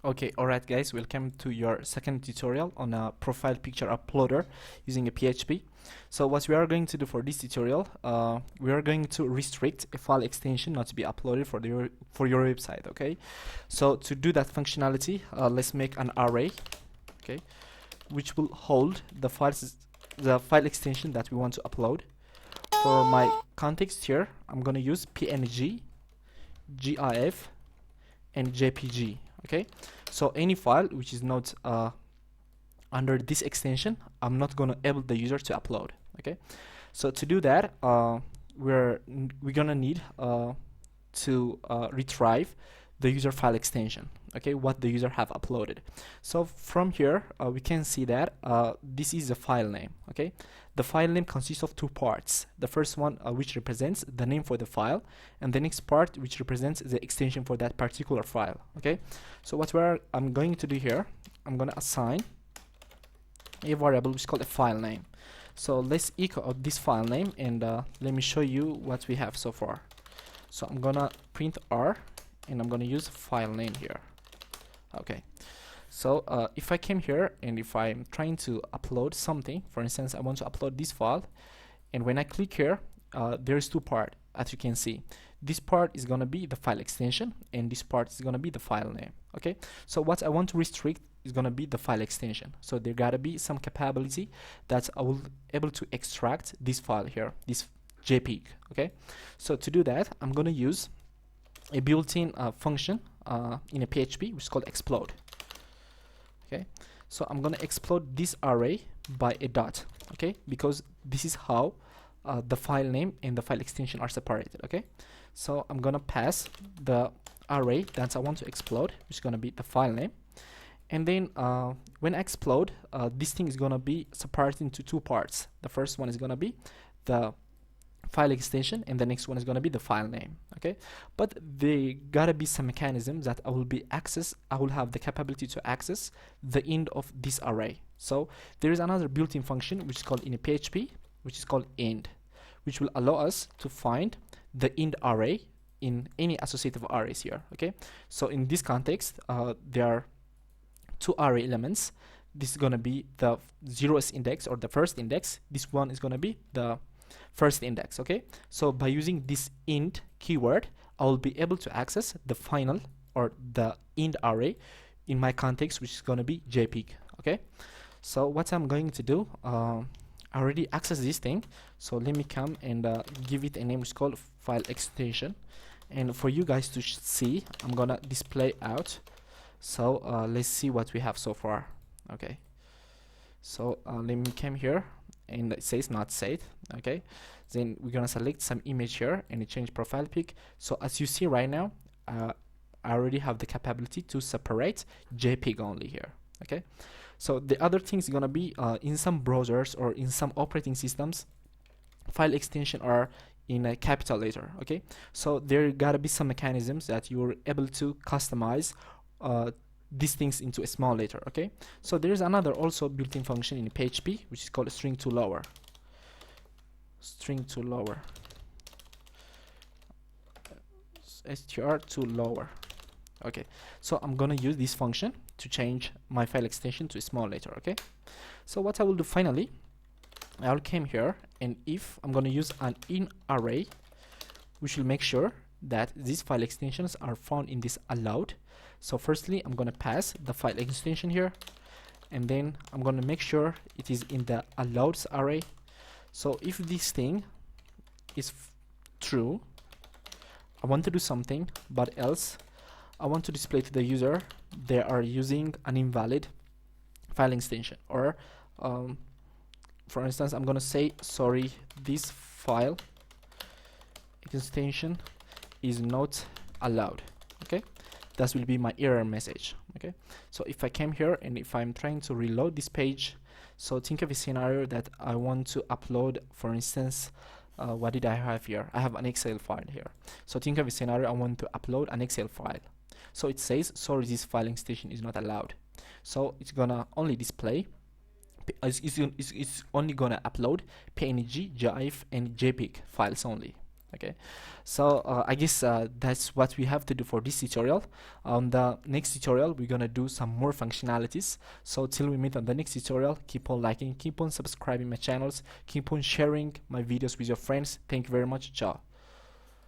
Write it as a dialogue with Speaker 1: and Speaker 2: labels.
Speaker 1: Okay, alright guys, welcome to your second tutorial on a profile picture uploader using a PHP. So what we are going to do for this tutorial, we are going to restrict a file extension not to be uploaded for your website, okay? So to do that functionality, let's make an array, okay, which will hold the file extension that we want to upload. For my context here, I'm going to use PNG, GIF, and JPG. Okay, so any file which is not under this extension, I'm not going to able the user to upload. Okay, so to do that, we're gonna need to retrieve the user file extension. Okay, what the user have uploaded. So from here, we can see that this is a file name. Okay, the file name consists of two parts. The first one which represents the name for the file, and the next part which represents the extension for that particular file. Okay, so I'm going to do here, I'm going to assign a variable which is called a file name. So let's echo out this file name, and let me show you what we have so far. So I'm gonna print R, and I'm gonna use file name here. Okay, so if I came here and if I'm trying to upload something, for instance I want to upload this file, and when I click here, there's two parts. As you can see, this part is gonna be the file extension, and this part is gonna be the file name. Okay, so what I want to restrict is gonna be the file extension. So there gotta be some capability that I will able to extract this file here, this JPEG. Okay, so to do that, I'm gonna use a built-in function in a PHP which is called explode. Okay, so I'm gonna explode this array by a dot. Okay, because this is how the file name and the file extension are separated. Okay, so I'm gonna pass the array that I want to explode, which is gonna be the file name, and then when I explode, this thing is gonna be separated into two parts. The first one is gonna be the file extension, and the next one is going to be the file name. Okay, but there gotta be some mechanism that I will have the capability to access the end of this array. So there is another built-in function which is called in a PHP, which is called end, which will allow us to find the end array in any associative arrays here. Okay, so in this context, there are two array elements. This is going to be the 0th index, or the first index. This one is going to be the first index. Okay, so by using this end keyword, I will be able to access the final or the end array in my context, which is going to be JPEG. Okay, so what I'm going to do, I already access this thing, so let me come and give it a name which is called file extension, and for you guys to see, I'm gonna display out. So let's see what we have so far. Okay, so let me come here, and it says not saved. Okay, then we're gonna select some image here and change profile pic. So as you see right now, I already have the capability to separate JPEG only here. Okay, so the other thing is gonna be in some browsers or in some operating systems, file extension are in a capital letter. Okay, so there gotta be some mechanisms that you're able to customize these things into a small letter. Okay, so there is another also built-in function in PHP which is called string to lower. String to lower, str to lower. Okay, so I'm gonna use this function to change my file extension to a small letter. Okay, so what I will do finally, I'll come here, and if I'm gonna use an in array, which will make sure that these file extensions are found in this allowed. So firstly, I'm gonna pass the file extension here, and then I'm gonna make sure it is in the allowed array. So if this thing is true, I want to do something, but else I want to display to the user they are using an invalid file extension, or for instance, I'm gonna say, sorry, this file extension is not allowed. Okay, that will be my error message. Okay, so if I came here and if I'm trying to reload this page, so think of a scenario that I want to upload, for instance, what did I have here? I have an Excel file here. So think of a scenario I want to upload an Excel file. So it says, sorry, this file extension is not allowed. So it's gonna only display, it's only gonna upload PNG, GIF, and JPEG files only. Okay, so I guess that's what we have to do for this tutorial. On the next tutorial we're gonna do some more functionalities. So till we meet on the next tutorial, keep on liking, keep on subscribing my channels, keep on sharing my videos with your friends. Thank you very much. Ciao.